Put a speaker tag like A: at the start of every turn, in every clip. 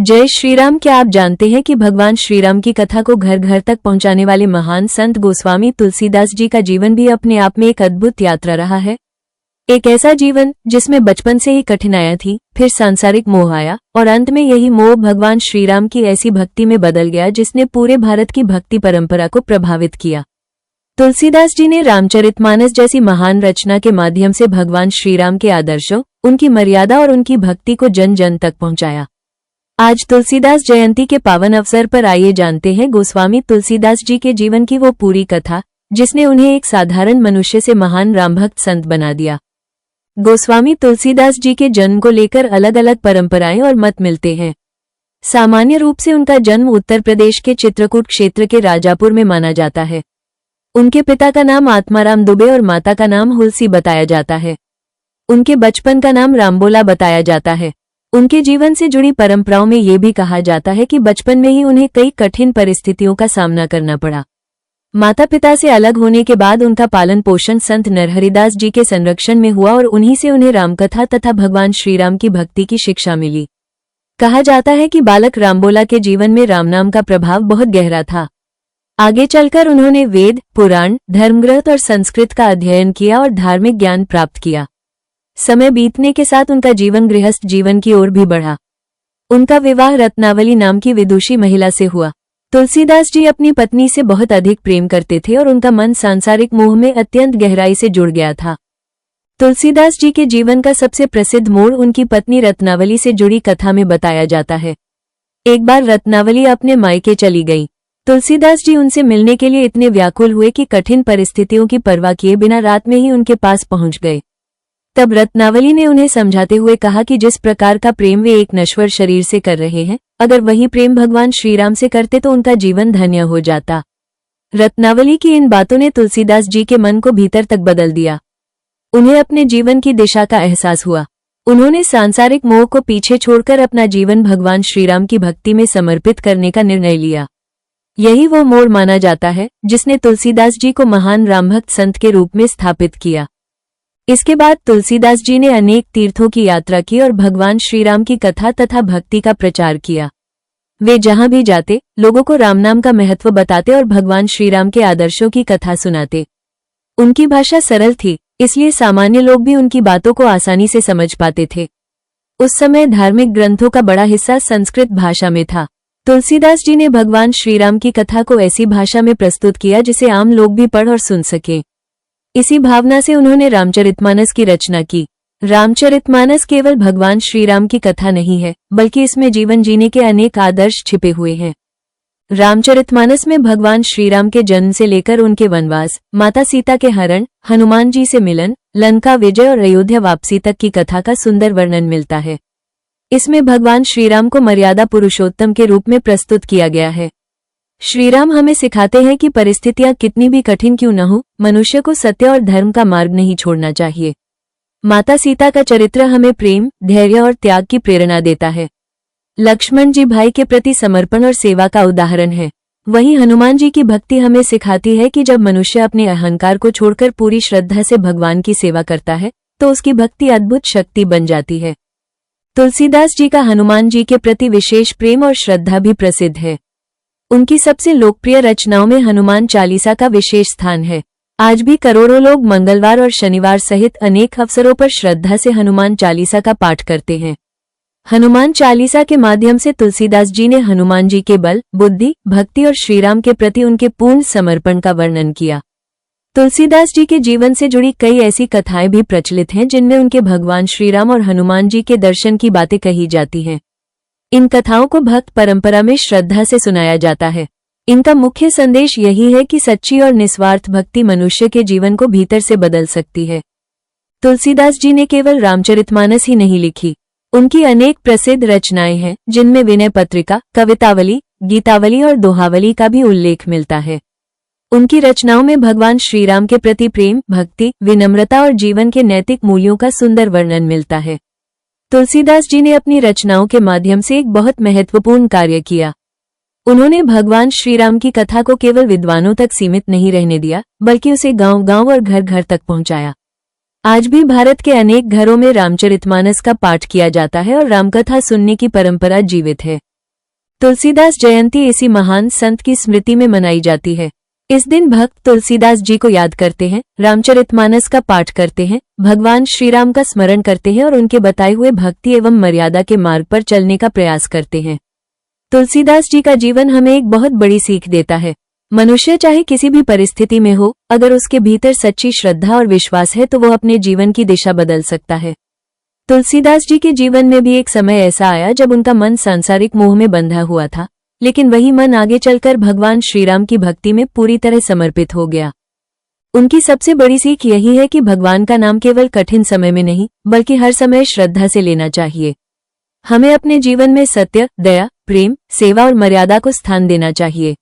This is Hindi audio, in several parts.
A: जय श्री राम। क्या आप जानते हैं कि भगवान श्री राम की कथा को घर घर तक पहुंचाने वाले महान संत गोस्वामी तुलसीदास जी का जीवन भी अपने आप में एक अद्भुत यात्रा रहा है। एक ऐसा जीवन जिसमें बचपन से ही कठिनाइयां थी, फिर सांसारिक मोह आया और अंत में यही मोह भगवान श्री राम की ऐसी भक्ति में बदल गया जिसने पूरे भारत की भक्ति परंपरा को प्रभावित किया। तुलसीदास जी ने रामचरितमानस जैसी महान रचना के माध्यम से भगवान श्री राम के आदर्शों, उनकी मर्यादा और उनकी भक्ति को जन जन तक पहुंचाया। आज तुलसीदास जयंती के पावन अवसर पर आइए जानते हैं गोस्वामी तुलसीदास जी के जीवन की वो पूरी कथा जिसने उन्हें एक साधारण मनुष्य से महान रामभक्त संत बना दिया। गोस्वामी तुलसीदास जी के जन्म को लेकर अलग अलग परंपराएं और मत मिलते हैं। सामान्य रूप से उनका जन्म उत्तर प्रदेश के चित्रकूट क्षेत्र के राजापुर में माना जाता है। उनके पिता का नाम आत्माराम दुबे और माता का नाम हुलसी बताया जाता है। उनके बचपन का नाम रामबोला बताया जाता है। उनके जीवन से जुड़ी परंपराओं में ये भी कहा जाता है कि बचपन में ही उन्हें कई कठिन परिस्थितियों का सामना करना पड़ा। माता पिता से अलग होने के बाद उनका पालन पोषण संत नरहरिदास जी के संरक्षण में हुआ और उन्हीं से उन्हें रामकथा तथा भगवान श्रीराम की भक्ति की शिक्षा मिली। कहा जाता है कि बालक रामबोला के जीवन में रामनाम का प्रभाव बहुत गहरा था। आगे चलकर उन्होंने वेद, पुराण, धर्मग्रंथ और संस्कृत का अध्ययन किया और धार्मिक ज्ञान प्राप्त किया। समय बीतने के साथ उनका जीवन गृहस्थ जीवन की ओर भी बढ़ा। उनका विवाह रत्नावली नाम की विदुषी महिला से हुआ। तुलसीदास जी अपनी पत्नी से बहुत अधिक प्रेम करते थे और उनका मन सांसारिक मोह में अत्यंत गहराई से जुड़ गया था। तुलसीदास जी के जीवन का सबसे प्रसिद्ध मोड़ उनकी पत्नी रत्नावली से जुड़ी कथा में बताया जाता है। एक बार रत्नावली अपने मायके चली गई। तुलसीदास जी उनसे मिलने के लिए इतने व्याकुल हुए कि कठिन परिस्थितियों की परवाह किए बिना रात में ही उनके पास पहुंच गए। तब रत्नावली ने उन्हें समझाते हुए कहा कि जिस प्रकार का प्रेम वे एक नश्वर शरीर से कर रहे हैं, अगर वही प्रेम भगवान श्रीराम से करते तो उनका जीवन धन्य हो जाता। रत्नावली की इन बातों ने तुलसीदास जी के मन को भीतर तक बदल दिया। उन्हें अपने जीवन की दिशा का एहसास हुआ। उन्होंने सांसारिक मोह को पीछे छोड़कर अपना जीवन भगवान श्रीराम की भक्ति में समर्पित करने का निर्णय लिया। यही वो मोड़ माना जाता है जिसने तुलसीदास जी को महान रामभक्त संत के रूप में स्थापित किया। इसके बाद तुलसीदास जी ने अनेक तीर्थों की यात्रा की और भगवान श्रीराम की कथा तथा भक्ति का प्रचार किया। वे जहां भी जाते, लोगों को रामनाम का महत्व बताते और भगवान श्रीराम के आदर्शों की कथा सुनाते। उनकी भाषा सरल थी, इसलिए सामान्य लोग भी उनकी बातों को आसानी से समझ पाते थे। उस समय धार्मिक ग्रंथों का बड़ा हिस्सा संस्कृत भाषा में था। तुलसीदास जी ने भगवान श्रीराम की कथा को ऐसी भाषा में प्रस्तुत किया जिसे आम लोग भी पढ़ और सुन सके। इसी भावना से उन्होंने रामचरितमानस की रचना की। रामचरितमानस केवल भगवान श्रीराम की कथा नहीं है, बल्कि इसमें जीवन जीने के अनेक आदर्श छिपे हुए हैं। रामचरितमानस में भगवान श्रीराम के जन्म से लेकर उनके वनवास, माता सीता के हरण, हनुमान जी से मिलन, लंका विजय और अयोध्या वापसी तक की कथा का सुंदर वर्णन मिलता है। इसमें भगवान श्रीराम को मर्यादा पुरुषोत्तम के रूप में प्रस्तुत किया गया है। श्रीराम हमें सिखाते हैं कि परिस्थितियां कितनी भी कठिन क्यों न हो, मनुष्य को सत्य और धर्म का मार्ग नहीं छोड़ना चाहिए। माता सीता का चरित्र हमें प्रेम, धैर्य और त्याग की प्रेरणा देता है। लक्ष्मण जी भाई के प्रति समर्पण और सेवा का उदाहरण है। वहीं हनुमान जी की भक्ति हमें सिखाती है कि जब मनुष्य अपने अहंकार को छोड़कर पूरी श्रद्धा से भगवान की सेवा करता है तो उसकी भक्ति अद्भुत शक्ति बन जाती है। तुलसीदास जी का हनुमान जी के प्रति विशेष प्रेम और श्रद्धा भी प्रसिद्ध है। उनकी सबसे लोकप्रिय रचनाओं में हनुमान चालीसा का विशेष स्थान है। आज भी करोड़ों लोग मंगलवार और शनिवार सहित अनेक अवसरों पर श्रद्धा से हनुमान चालीसा का पाठ करते हैं। हनुमान चालीसा के माध्यम से तुलसीदास जी ने हनुमान जी के बल, बुद्धि, भक्ति और श्रीराम के प्रति उनके पूर्ण समर्पण का वर्णन किया। तुलसीदास जी के जीवन से जुड़ी कई ऐसी कथाएं भी प्रचलित हैं जिनमें उनके भगवान श्रीराम और हनुमान जी के दर्शन की बातें कही जाती हैं। इन कथाओं को भक्त परंपरा में श्रद्धा से सुनाया जाता है। इनका मुख्य संदेश यही है कि सच्ची और निस्वार्थ भक्ति मनुष्य के जीवन को भीतर से बदल सकती है। तुलसीदास जी ने केवल रामचरितमानस ही नहीं लिखी, उनकी अनेक प्रसिद्ध रचनाएं हैं जिनमें विनय पत्रिका, कवितावली, गीतावली और दोहावली का भी उल्लेख मिलता है। उनकी रचनाओं में भगवान श्रीराम के प्रति प्रेम, भक्ति, विनम्रता और जीवन के नैतिक मूल्यों का सुंदर वर्णन मिलता है। तुलसीदास जी ने अपनी रचनाओं के माध्यम से एक बहुत महत्वपूर्ण कार्य किया। उन्होंने भगवान श्रीराम की कथा को केवल विद्वानों तक सीमित नहीं रहने दिया, बल्कि उसे गांव-गांव और घर-घर तक पहुंचाया। आज भी भारत के अनेक घरों में रामचरितमानस का पाठ किया जाता है और रामकथा सुनने की परंपरा जीवित है। तुलसीदास जयंती इसी महान संत की स्मृति में मनाई जाती है। इस दिन भक्त तुलसीदास जी को याद करते हैं, रामचरितमानस का पाठ करते हैं, भगवान श्रीराम का स्मरण करते हैं और उनके बताए हुए भक्ति एवं मर्यादा के मार्ग पर चलने का प्रयास करते हैं। तुलसीदास जी का जीवन हमें एक बहुत बड़ी सीख देता है। मनुष्य चाहे किसी भी परिस्थिति में हो, अगर उसके भीतर सच्ची श्रद्धा और विश्वास है तो वो अपने जीवन की दिशा बदल सकता है। तुलसीदास जी के जीवन में भी एक समय ऐसा आया जब उनका मन सांसारिक मोह में बंधा हुआ था, लेकिन वही मन आगे चलकर भगवान श्रीराम की भक्ति में पूरी तरह समर्पित हो गया। उनकी सबसे बड़ी सीख यही है कि भगवान का नाम केवल कठिन समय में नहीं, बल्कि हर समय श्रद्धा से लेना चाहिए। हमें अपने जीवन में सत्य, दया, प्रेम, सेवा और मर्यादा को स्थान देना चाहिए।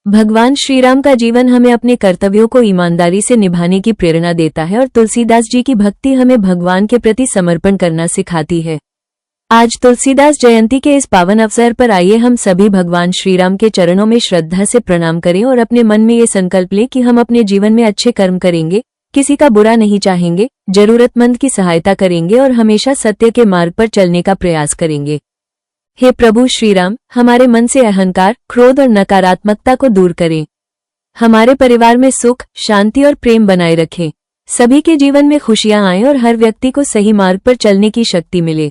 A: भगवान श्रीराम का जीवन हमें अपने कर्तव्यों को ईमानदारी से निभाने की प्रेरणा देता है और तुलसीदास जी की भक्ति हमें भगवान के प्रति समर्पण करना सिखाती है। आज तुलसीदास जयंती के इस पावन अवसर पर आइए हम सभी भगवान श्रीराम के चरणों में श्रद्धा से प्रणाम करें और अपने मन में ये संकल्प लें कि हम अपने जीवन में अच्छे कर्म करेंगे, किसी का बुरा नहीं चाहेंगे, जरूरतमंद की सहायता करेंगे और हमेशा सत्य के मार्ग पर चलने का प्रयास करेंगे। हे प्रभु श्रीराम, हमारे मन से अहंकार, क्रोध और नकारात्मकता को दूर करें। हमारे परिवार में सुख, शांति और प्रेम बनाए रखें। सभी के जीवन में खुशियां आएं और हर व्यक्ति को सही मार्ग पर चलने की शक्ति मिले।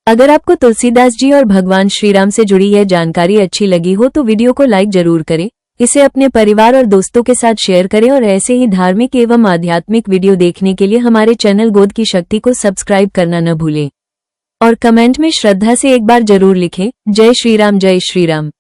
A: अगर आपको तुलसीदास जी और भगवान श्रीराम से जुड़ी यह जानकारी अच्छी लगी हो तो वीडियो को लाइक जरूर करें, इसे अपने परिवार और दोस्तों के साथ शेयर करें और ऐसे ही धार्मिक एवं आध्यात्मिक वीडियो देखने के लिए हमारे चैनल गोद की शक्ति को सब्सक्राइब करना न भूलें। और कमेंट में श्रद्धा से एक बार जरूर लिखें, जय श्री राम, जय श्री राम।